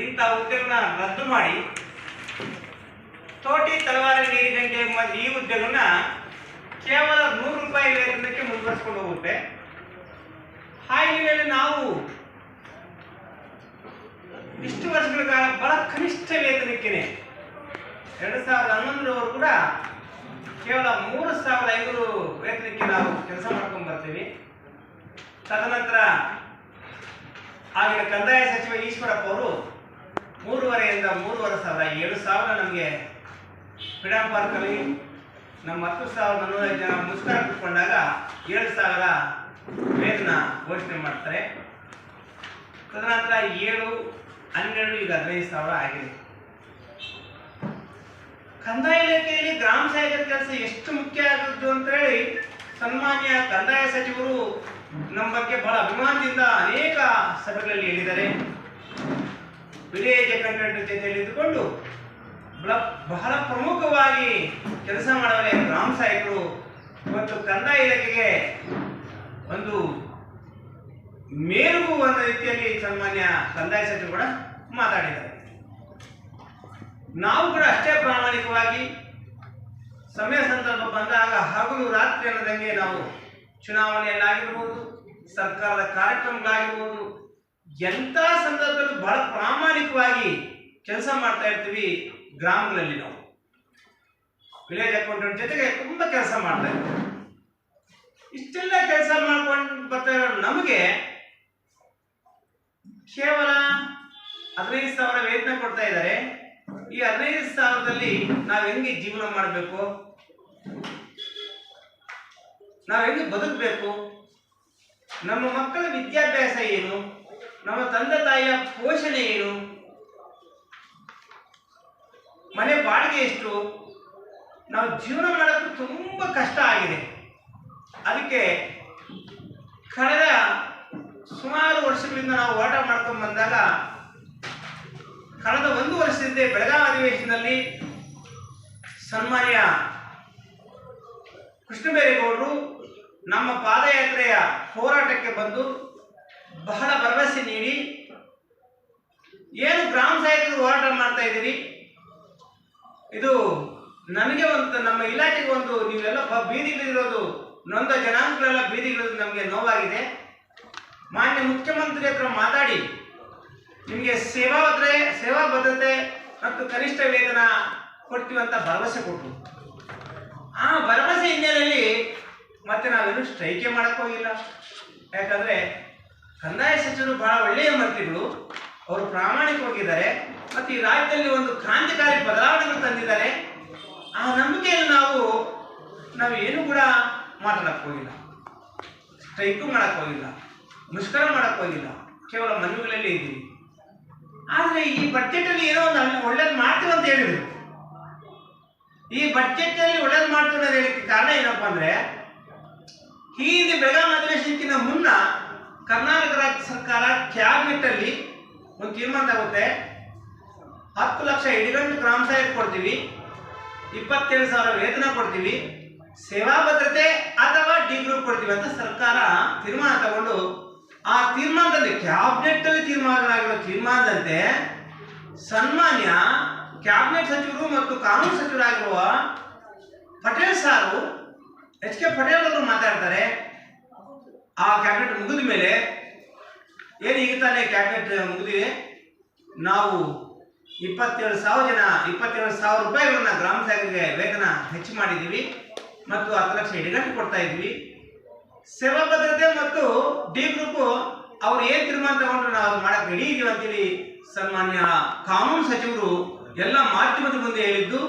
ಇಂಥ ಹುದ್ದೆಗಳನ್ನ ರದ್ದು ಮಾಡಿ ತೋಟಿ ತಲವಾರು ನೀರಿಗಂಟೆ ಈ ಹುದ್ದೆಗಳನ್ನ ಕೇವಲ 100 ರೂಪಾಯಿ ವೇತನಕ್ಕೆ ಮುಂದುವರಿಸಿಕೊಂಡು ಹೋಗುತ್ತೆ. ಹಾಗೆಯೇ ನಾವು ಇಷ್ಟು ವರ್ಷಗಳ ಕಾಲ ಬಹಳ ಕನಿಷ್ಠ ವೇತನಕ್ಕೆ 2011ರವರೆಗೂ ಕೂಡ ಕೇವಲ 3,500 ವೇತನಕ್ಕೆ ನಾವು ಕೆಲಸ ಮಾಡ್ಕೊಂಡು ಬರ್ತೀವಿ. ತದನಂತರ ಆಗಿನ ಕಂದಾಯ ಸಚಿವ ಈಶ್ವರಪ್ಪ ಅವರು 3,500ರಿಂದ 3,500 7,000 ನಮಗೆ ಫ್ರೀಡಂ ಪಾರ್ಕಲ್ಲಿ ನಮ್ಮ 10,000 ಜನ ಮುಷ್ಕರ ಬಿಟ್ಕೊಂಡಾಗ 7,000 ವೇತನ ಘೋಷಣೆ ಮಾಡ್ತಾರೆ. ತದನಂತರ 7, 12 ಈಗ 15,000 ಆಗಿದೆ. ಕಂದಾಯ ಇಲಾಖೆಯಲ್ಲಿ ಗ್ರಾಮ ಸಹಾಯಕರ ಕೆಲಸ ಎಷ್ಟು ಮುಖ್ಯ ಆದದ್ದು ಅಂತ ಹೇಳಿ ಸನ್ಮಾನ್ಯ ಕಂದಾಯ ಸಚಿವರು ನಮ್ಮ ಬಗ್ಗೆ ಬಹಳ ಅಭಿಮಾನದಿಂದ ಅನೇಕ ಸಭೆಗಳಲ್ಲಿ ಹೇಳಿದ್ದಾರೆ. ವಿಲೇಜ್ ಅಕೌಂಟೆಂಟ್ ಜೊತೆಯಲ್ಲಿ ಇದ್ದುಕೊಂಡು ಬಹಳ ಪ್ರಮುಖವಾಗಿ ಕೆಲಸ ಮಾಡುವ ಗ್ರಾಮ ಸಹಾಯಕರು ಮತ್ತು ಕಂದಾಯ ಇಲಾಖೆಗೆ ಒಂದು ಮೇರುಗು ಅನ್ನೋ ರೀತಿಯಲ್ಲಿ ಸನ್ಮಾನ್ಯ ಕಂದಾಯ ಸಚಿವರು ಕೂಡ ಮಾತಾಡಿದ್ದಾರೆ. ನಾವು ಕೂಡ ಅಷ್ಟೇ ಪ್ರಾಮಾಣಿಕವಾಗಿ ಸಮಯ ಸಂದರ್ಭ ಬಂದಾಗ ಹಗಲು ರಾತ್ರಿ ಅನ್ನೋದಂಗೆ ನಾವು ಚುನಾವಣೆಯಲ್ಲಾಗಿರ್ಬೋದು, ಸರ್ಕಾರದ ಕಾರ್ಯಕ್ರಮಗಳಾಗಿರ್ಬೋದು, ಎಂಥ ಸಂದರ್ಭದಲ್ಲೂ ಬಹಳ ಪ್ರಾಮಾಣಿಕವಾಗಿ ಕೆಲಸ ಮಾಡ್ತಾ ಇರ್ತೀವಿ. ಗ್ರಾಮಗಳಲ್ಲಿ ನಾವು ವಿಲೇಜ್ ಅಕೌಂಟೆಂಟ್ ಜೊತೆಗೆ ತುಂಬ ಕೆಲಸ ಮಾಡ್ತಾ ಇರ್ತೀವಿ. ಇಷ್ಟೆಲ್ಲ ಕೆಲಸ ಮಾಡ್ಕೊಂಡು ಬರ್ತಾ ಇರೋ ನಮಗೆ ಕೇವಲ 15,000 ವೇತನ ಕೊಡ್ತಾ ಇದ್ದಾರೆ. ಈ 15,000ದಲ್ಲಿ ನಾವು ಹೆಂಗೆ ಜೀವನ ಮಾಡಬೇಕು, ನಾವು ಹೆಂಗೆ ಬದುಕಬೇಕು, ನಮ್ಮ ಮಕ್ಕಳ ವಿದ್ಯಾಭ್ಯಾಸ ಏನು, ನಮ್ಮ ತಂದೆ ತಾಯಿಯ ಪೋಷಣೆ ಏನು, ಮನೆ ಬಾಡಿಗೆ ಎಷ್ಟು, ನಾವು ಜೀವನ ಮಾಡೋಕ್ಕೂ ತುಂಬ ಕಷ್ಟ ಆಗಿದೆ. ಅದಕ್ಕೆ ಕಳೆದ ಸುಮಾರು ವರ್ಷಗಳಿಂದ ನಾವು ಹೋರಾಟ ಮಾಡ್ಕೊಂಡು ಬಂದಾಗ ಕಳೆದ 1 ವರ್ಷದಿಂದ ಬೆಳಗಾವಿ ಅಧಿವೇಶನದಲ್ಲಿ ಸನ್ಮಾನ್ಯ ಕೃಷ್ಣಬೈರೇಗೌಡರು ನಮ್ಮ ಪಾದಯಾತ್ರೆಯ ಹೋರಾಟಕ್ಕೆ ಬಂದು ಬಹಳ ಭರವಸೆ ನೀಡಿ, ಏನು ಗ್ರಾಮ ಸಹಾಯಕರು ಹೋರಾಟ ಮಾಡ್ತಾ ಇದ್ದೀರಿ, ಇದು ನನಗೆ ಒಂದು ನಮ್ಮ ಇಲಾಖೆಗೆ ಒಂದು ನೀವೆಲ್ಲ ಬೀದಿಗಳಿರೋದು ನೊಂದ ಜನಾಂಗಗಳೆಲ್ಲ ಬೀದಿಗಳಿರೋದು ನಮಗೆ ನೋವಾಗಿದೆ. ಮಾನ್ಯ ಮುಖ್ಯಮಂತ್ರಿ ಹತ್ರ ಮಾತಾಡಿ ನಿಮಗೆ ಸೇವಾ ಭದ್ರತೆ ಮತ್ತು ಕನಿಷ್ಠ ವೇತನ ಕೊಡ್ತೀವಂತ ಭರವಸೆ ಕೊಟ್ಟರು. ಆ ಭರವಸೆ ಹಿನ್ನೆಲೆಯಲ್ಲಿ ಮತ್ತೆ ನಾವೇನು ಸ್ಟ್ರೈಕೆ ಮಾಡಕ್ಕೆ ಹೋಗಿಲ್ಲ. ಯಾಕಂದರೆ ಕಂದಾಯ ಸಚಿವರು ಬಹಳ ಒಳ್ಳೆಯ ಮಂತ್ರಿಗಳು, ಅವರು ಪ್ರಾಮಾಣಿಕವಾಗಿದ್ದಾರೆ ಮತ್ತು ಈ ರಾಜ್ಯದಲ್ಲಿ ಒಂದು ಕ್ರಾಂತಿಕಾರಿ ಬದಲಾವಣೆಗಳು ತಂದಿದ್ದಾರೆ. ಆ ನಂಬಿಕೆಯಲ್ಲಿ ನಾವು ಏನು ಕೂಡ ಮಾತಾಡಕ್ಕೆ ಹೋಗಿಲ್ಲ, ಸ್ಟ್ರೈಕು ಮಾಡಕ್ಕೆ ಹೋಗಿಲ್ಲ, ಮುಷ್ಕರ ಮಾಡಕ್ಕೆ ಹೋಗಿಲ್ಲ, ಕೇವಲ ಮನವಿಗಳಲ್ಲಿ ಇದ್ದೀವಿ. ಆದರೆ ಈ ಬಡ್ಜೆಟಲ್ಲಿ ಏನೋ ಒಂದು ಒಳ್ಳೇದು ಮಾಡ್ತೀವಿ ಅಂತ ಹೇಳಿದರು. ಈ ಬಡ್ಜೆಟಲ್ಲಿ ಒಳ್ಳೇದು ಮಾಡ್ತೀವಿ ಅನ್ನೋದು ಹೇಳಿಕ್ಕೆ ಕಾರಣ ಏನಪ್ಪ ಅಂದರೆ, ಈ ಹಿಂದೆ ಬೆಳಗಾವಿ ಅಧಿವೇಶನಕ್ಕಿಂತ ಮುನ್ನ ಕರ್ನಾಟಕ ರಾಜ್ಯ ಸರ್ಕಾರ ಕ್ಯಾಬಿನೆಟ್ಟಲ್ಲಿ ಒಂದು ತೀರ್ಮಾನ ತಗುತ್ತೆ. 10 ಲಕ್ಷ ಇಡಗಂಟು ಗ್ರಾಮ ಸಹಾಯಕ ಕೊಡ್ತೀವಿ, 27,000 ವೇತನ ಕೊಡ್ತೀವಿ, ಸೇವಾ ಭದ್ರತೆ ಅಥವಾ ಡಿ ಗ್ರೂಪ್ ಕೊಡ್ತೀವಿ ಅಂತ ಸರ್ಕಾರ ತೀರ್ಮಾನ ತಗೊಂಡು, ಆ ತೀರ್ಮಾನದಲ್ಲಿ ಕ್ಯಾಬಿನೆಟ್ಟಲ್ಲಿ ತೀರ್ಮಾನ ತೀರ್ಮಾನದಂತೆ ಸನ್ಮಾನ್ಯ ಕ್ಯಾಬಿನೆಟ್ ಸಚಿವರು ಮತ್ತು ಕಾನೂನು ಸಚಿವರಾಗಿರುವ ಪಟೇಲ್ ಸಾರು ಎಚ್ ಕೆ ಪಟೇಲ್ ಅವರು ಮಾತಾಡ್ತಾರೆ. ಆ ಕ್ಯಾಬಿನೆಟ್ ಮುಗಿದ ಮೇಲೆ ಏನು ಈಗ ತಾನೇ ಕ್ಯಾಬಿನೆಟ್ ಮುಗಿದಿದೆ, ನಾವು 27,000 ರೂಪಾಯಿಗಳನ್ನ ಗ್ರಾಮ ಸಹಾಯಕರಿಗೆ ವೇತನ ಹೆಚ್ಚು ಮಾಡಿದ್ದೀವಿ ಮತ್ತು 10 ಲಕ್ಷ ಇಡಗಂಟು ಕೊಡ್ತಾ ಇದ್ವಿ. ಸೇವಾ ಭದ್ರತೆ ಮತ್ತು ಡಿ ಗ್ರೂಪ್ ಅವ್ರು ಏನು ತೀರ್ಮಾನ ತಗೊಂಡ್ರು ನಾವು ಅದು ಮಾಡಕ್ಕೆ ರೆಡಿ ಇದೀವಿ ಅಂತೇಳಿ ಸನ್ಮಾನ್ಯ ಕಾನೂನು ಸಚಿವರು ಎಲ್ಲ ಮಾಧ್ಯಮದ ಮುಂದೆ ಹೇಳಿದ್ದು,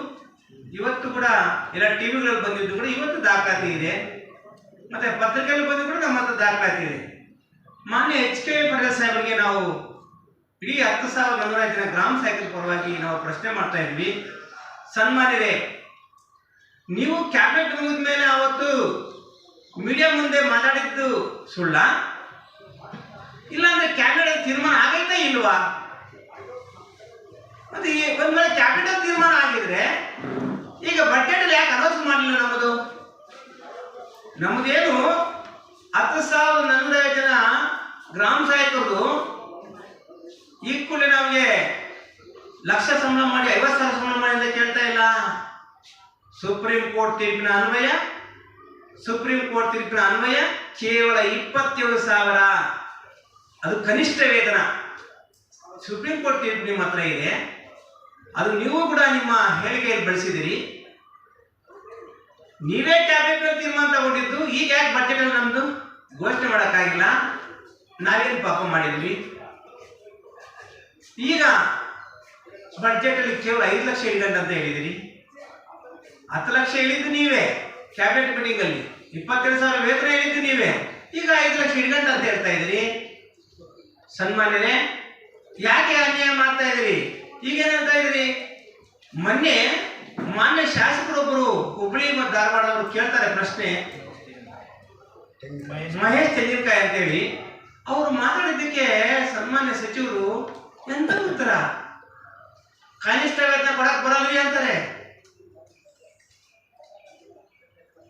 ಇವತ್ತು ಕೂಡ ಎಲ್ಲ ಟಿವಿಗಳಲ್ಲಿ ಬಂದಿದ್ದು ಕೂಡ ಇವತ್ತು ದಾಖಲಾತಿ ಇದೆ, ಮತ್ತೆ ಪತ್ರಿಕೆಯಲ್ಲಿ ಬಂದು ಕೂಡ ನಮ್ಮ ಹತ್ರ ದಾಖಲಾತಿ ಇದೆ. ಮಾನ್ಯ ಎಚ್ ಕೆ ಪಟೇಲ್ ಸಾಹೇಬರಿಗೆ ನಾವು ಇಡೀ 10,400 ಜನ ಗ್ರಾಮ ಸಹಾಯಕರ ಪರವಾಗಿ ನಾವು ಪ್ರಶ್ನೆ ಮಾಡ್ತಾ ಇದ್ವಿ. ಸನ್ಮಾನ್ಯರೇ, ನೀವು ಕ್ಯಾಬಿನೆಟ್ ಮುಗಿದ ಮೇಲೆ ಅವತ್ತು ಮೀಡಿಯಾ ಮುಂದೆ ಮಾತಾಡಿದ್ದು ಸುಳ್ಳ, ಇಲ್ಲಾಂದ್ರೆ ಕ್ಯಾಬಿನೆಟ್ ತೀರ್ಮಾನ ಆಗೈತಾ ಇಲ್ವಾ? ಮತ್ತೆ ಒಂದ್ ವೇಳೆ ಕ್ಯಾಬಿನೆಟ್ ತೀರ್ಮಾನ ಆಗಿದ್ರೆ ಈಗ ಬಡ್ಜೆಟ್ ಯಾಕೆ ಅನೌನ್ಸ್ ಮಾಡಲಿಲ್ಲ? ನಮ್ಮದೇನು 10,400 ಜನ ಗ್ರಾಮ ಸಹಾಯಕರು ಈಕ್ವಲಿ ನಮಗೆ ಲಕ್ಷ ಸಂಬಳ ಮಾಡಿ 50,000 ಸಂಬಳ ಮಾಡಿ ಅಂತ ಕೇಳ್ತಾ ಇಲ್ಲ. ಸುಪ್ರೀಂ ಕೋರ್ಟ್ ತೀರ್ಪಿನ ಅನ್ವಯ ಕೇವಲ 27,000 ಅದು ಕನಿಷ್ಠ ವೇತನ. ಸುಪ್ರೀಂ ಕೋರ್ಟ್ ತೀರ್ಪು ನಿಮ್ಮ ಹತ್ರ ಇದೆ, ಅದು ನೀವು ಕೂಡ ನಿಮ್ಮ ಹೇಳಿಕೆಯಲ್ಲಿ ಬಳಸಿದಿರಿ. ನೀವೇ ಕ್ಯಾಬಿನೆಟ್ ತೀರ್ಮಾನ ತಗೊಂಡಿದ್ದು, ಈಗ ಯಾಕೆ ಬಜೆಟ್ ಅಲ್ಲಿ ನಮ್ದು ಘೋಷಣೆ ಮಾಡೋಕ್ಕಾಗಿಲ್ಲ? ನಾವೇನು ಪಾಪ ಮಾಡಿದ್ವಿ? ಈಗ ಬಜೆಟ್ ಅಲ್ಲಿ ಕೇವಲ 5 ಲಕ್ಷ ಇಡಗಂಟ ಅಂತ ಹೇಳಿದಿರಿ. 10 ಲಕ್ಷ ಹೇಳಿದ್ದು ನೀವೇ ಕ್ಯಾಬಿನೆಟ್ ಮೀಟಿಂಗ್ ಅಲ್ಲಿ, 27,000 ವೇತನ ಹೇಳಿದ್ದು ನೀವೇ, ಈಗ 5 ಲಕ್ಷ ಇಡಗಂಟ ಅಂತ ಹೇಳ್ತಾ ಇದ್ರಿ. ಸನ್ಮಾನ್ಯರೇ, ಯಾಕೆ ಅನ್ಯಾಯ ಮಾಡ್ತಾ ಇದ್ರಿ? ಈಗೇನಂತ ಇದ್ರಿ? ಮಾನ್ಯ ಶಾಸಕರೊಬ್ಬರು ಹುಬ್ಳಿ ಮತ್ತು ಧಾರವಾಡದವರು ಕೇಳ್ತಾರೆ ಪ್ರಶ್ನೆ, ಮಹೇಶ್ ತೆಂಗಿನಕಾಯಿ ಅಂತೇಳಿ. ಅವರು ಮಾತಾಡಿದ್ದಕ್ಕೆ ಸನ್ಮಾನ್ಯ ಸಚಿವರು ಎಂತ ಉತ್ತರ, ಕನಿಷ್ಠ ವೇತನ ಕೊಡಕ್ ಬರಲ್ವಿ ಅಂತಾರೆ.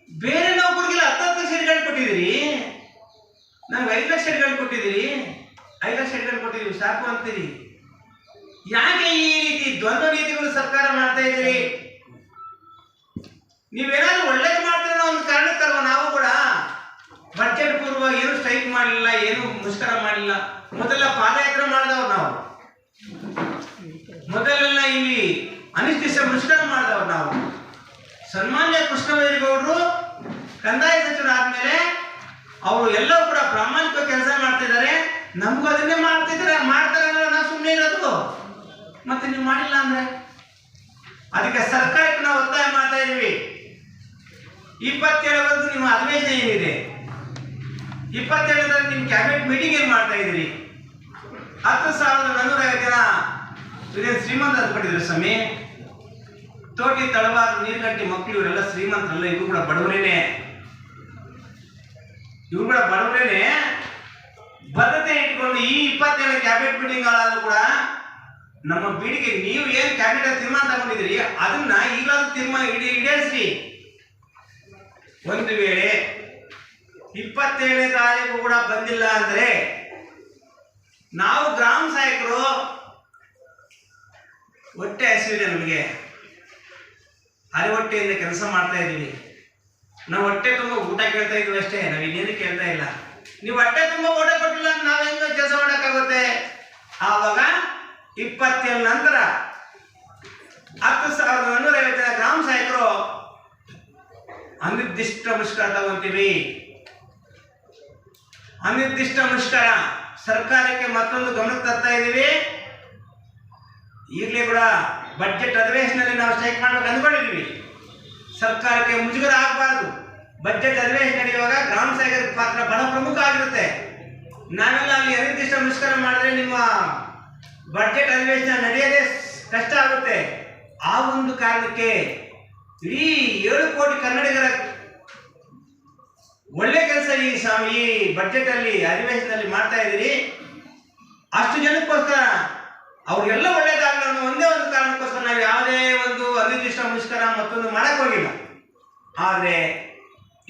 ಬೇರೆ ನೌಕರಿಗೆಲ್ಲ 10 ಲಕ್ಷ ಇಟ್ಕೊಂಡು ಕೊಟ್ಟಿದ್ದೀರಿ, ನಮ್ಗೆ 5 ಲಕ್ಷ ಇಟ್ಕೊಂಡು ಕೊಟ್ಟಿದ್ದೀರಿ, 5 ಲಕ್ಷ ಇಟ್ಕೊಂಡು ಕೊಟ್ಟಿದ್ದೀವಿ ಸಾಕು ಅಂತೀರಿ. ಯಾಕೆ ಈ ರೀತಿ ದ್ವಂದ್ವ ನೀತಿಗಳು ಸರ್ಕಾರ ಮಾಡ್ತಾ ಇದ್ದೀರಿ? ನೀವೇನಾದ್ರೂ ಒಳ್ಳೇದು ಮಾಡ್ತೀರ ಅನ್ನೋ ಒಂದು ಕಾರಣಕ್ಕಲ್ವ ನಾವು ಕೂಡ ಬಜೆಟ್ ಪೂರ್ವ ಏನು ಸ್ಟ್ರೈಕ್ ಮಾಡಲಿಲ್ಲ, ಏನು ಮುಷ್ಕರ ಮಾಡಲಿಲ್ಲ. ಮೊದಲ ಪಾದಯಾತ್ರೆ ಮಾಡಿದವ್ರು ನಾವು, ಮೊದಲೆಲ್ಲ ಇಲ್ಲಿ ಅನಿರ್ದಿಷ್ಟ ಮುಷ್ಕರ ಮಾಡಿದವ್ರು ನಾವು. ಸನ್ಮಾನ್ಯ ಕೃಷ್ಣಬೈರೇಗೌಡರು ಕಂದಾಯ ಸಚಿವರಾದ್ಮೇಲೆ ಅವರು ಎಲ್ಲವೂ ಕೂಡ ಪ್ರಾಮಾಣಿಕ ಕೆಲಸ ಮಾಡ್ತಿದ್ದಾರೆ. ನಮಗೂ ಅದನ್ನೇ ಮಾಡ್ತಾರೆ ಅಂದ್ರೆ ನಾವು ಸುಮ್ಮನೆ ಇರೋದು. ಮತ್ತೆ ನೀವು ಮಾಡಿಲ್ಲ ಅಂದ್ರೆ ಅದಕ್ಕೆ ಸರ್ಕಾರಕ್ಕೆ ನಾವು ಒತ್ತಾಯ ಮಾಡ್ತಾ ಇದೀವಿ. 27 ನಿಮ್ಮ ಅಧಿವೇಶನ ಏನಿದೆ, 27 ನಿಮ್ಮ ಕ್ಯಾಬಿನೆಟ್ ಮೀಟಿಂಗ್ ಏನ್ ಮಾಡ್ತಾ ಇದ್ದೀರಿ? 10,450 ಜನ ಇದೇನು ಶ್ರೀಮಂತ ಅಂದ್ಕೊಂಡಿದ್ರು ಸ್ವಾಮಿ? ತೋಟಿ ತಳವಾರು ನೀರ್ಗಂಟಿ ಮಕ್ಕಳು ಇವರೆಲ್ಲ ಶ್ರೀಮಂತರಲ್ಲ, ಇವರು ಕೂಡ ಬಡವರೇನೆ. ಬದ್ಧತೆ ಇಟ್ಕೊಂಡು ಈ 27 ಕ್ಯಾಬಿನೆಟ್ ಮೀಟಿಂಗ್ ಆದ್ರೂ ಕೂಡ ನಮ್ಮ ಬೇಡಿಕೆ, ನೀವು ಏನ್ ಕ್ಯಾಬಿನೆಟ್ ತೀರ್ಮಾನ ತಗೊಂಡಿದ್ದೀರಿ ಅದನ್ನ ಈಗಲಾದ್ರೂ ತೀರ್ಮಾನ ಈಡೇರಿಸಿ. ಒಂದು ವೇಳೆ 27ನೇ ತಾರೀಕು ಕೂಡ ಬಂದಿಲ್ಲ ಅಂದ್ರೆ ನಾವು ಗ್ರಾಮ ಸಹಾಯಕರು ಹೊಟ್ಟೆ ಹಸಿವಿದೆ, ನಮಗೆ ಹೊಟ್ಟೆಯಿಂದ ಕೆಲಸ ಮಾಡ್ತಾ ಇದ್ದೀವಿ. ನಾವು ಹೊಟ್ಟೆ ತುಂಬ ಊಟ ಕೇಳ್ತಾ ಇದ್ವಿ ಅಷ್ಟೇ, ನಾವು ಇನ್ನೇನು ಕೇಳ್ತಾ ಇಲ್ಲ. ನೀವು ಹೊಟ್ಟೆ ತುಂಬ ಊಟ ಕೊಟ್ಟಿಲ್ಲ ನಾವು ಹೆಂಗ ಕೆಲಸ ಮಾಡೋಕ್ಕಾಗುತ್ತೆ? ಆವಾಗ 27 ನಂತರ 10,450 ಜನ ಗ್ರಾಮ ಸಹಾಯಕರು ಅನಿರ್ದಿಷ್ಟ ಮುಷ್ಕರ ತಗೊಂತೀವಿ. ಅನಿರ್ದಿಷ್ಟ ಮುಷ್ಕರ ಸರ್ಕಾರಕ್ಕೆ ಮತ್ತೊಂದು ಗಮನಕ್ಕೆ ತರ್ತಾ ಇದ್ದೀವಿ. ಈಗಲೇ ಕೂಡ ಬಜೆಟ್ ಅಧಿವೇಶನದಲ್ಲಿ ನಾವು ಸ್ಟ್ರೈಕ್ ಮಾಡಬೇಕು ಅಂದ್ಕೊಂಡಿದ್ದೀವಿ. ಸರ್ಕಾರಕ್ಕೆ ಮುಜುಗರ ಆಗಬಾರ್ದು. ಬಜೆಟ್ ಅಧಿವೇಶನ ನಡೆಯುವಾಗ ಗ್ರಾಮ ಸಹಾಯಕರ ಪಾತ್ರ ಬಹಳ ಪ್ರಮುಖ ಆಗಿರುತ್ತೆ. ನಾವೆಲ್ಲ ಅಲ್ಲಿ ಅನಿರ್ದಿಷ್ಟ ಮುಷ್ಕರ ಮಾಡಿದ್ರೆ ನಿಮ್ಮ ಬಜೆಟ್ ಅಧಿವೇಶನ ನಡೆಯದೇ ಕಷ್ಟ ಆಗುತ್ತೆ. ಆ ಒಂದು ಕಾರಣಕ್ಕೆ ಇಡೀ 7 ಕೋಟಿ ಕನ್ನಡಿಗರ ಒಳ್ಳೆ ಕೆಲಸ ಈ ಬಜೆಟ್ ಅಲ್ಲಿ ಅಧಿವೇಶನದಲ್ಲಿ ಮಾಡ್ತಾ ಇದ್ದೀರಿ. ಅಷ್ಟು ಜನಕ್ಕೋಸ್ಕರ ಅವ್ರಿಗೆಲ್ಲ ಒಳ್ಳೇದಾಗಲ್ಲ ಅನ್ನೋ ಒಂದೇ ಒಂದು ಕಾರಣಕ್ಕೋಸ್ಕರ ನಾವು ಯಾವುದೇ ಒಂದು ಅನಿರ್ದಿಷ್ಟ ಮುಷ್ಕರ ಮತ್ತೊಂದು ಮಾಡಕ್ ಹೋಗಿಲ್ಲ. ಆದ್ರೆ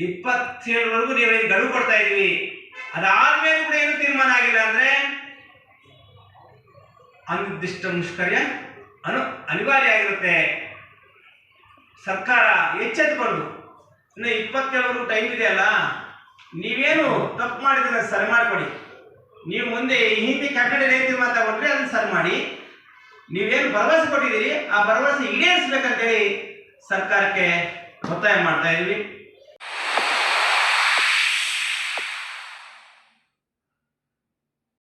27ವರೆಗೂ ನೀವೇನು ಗಡುವು ಕೊಡ್ತಾ ಇದೀವಿ, ಅದಾದ್ಮೇಲೆ ಕೂಡ ಏನು ತೀರ್ಮಾನ ಆಗಿಲ್ಲ ಅಂದ್ರೆ ಅನಿರ್ದಿಷ್ಟ ಮುಷ್ಕರ ಅನಿವಾರ್ಯ ಆಗಿರುತ್ತೆ. ಸರ್ಕಾರ ಎಚ್ಚೆತ್ತುಕೊಂಡು ಇನ್ನು 27ವರೆಗೂ ಟೈಮ್ ಇದೆಯಲ್ಲ, ನೀವೇನು ತಪ್ಪು ಮಾಡಿದ್ರೆ ಸರಿ ಮಾಡಿಕೊಡಿ. ನೀವು ಮುಂದೆ ಹಿಂದೆ ಕ್ಯಾಬಿನೆಟ್ ಏನು ತೀರ್ಮಾನ ತಗೊಂಡ್ರೆ ಅದನ್ನ ಸರಿ ಮಾಡಿ. ನೀವೇನು ಭರವಸೆ ಕೊಟ್ಟಿದ್ದೀರಿ ಆ ಭರವಸೆ ಈಡೇರಿಸಬೇಕಂತೇಳಿ ಸರ್ಕಾರಕ್ಕೆ ಒತ್ತಾಯ ಮಾಡ್ತಾ ಇದೀವಿ.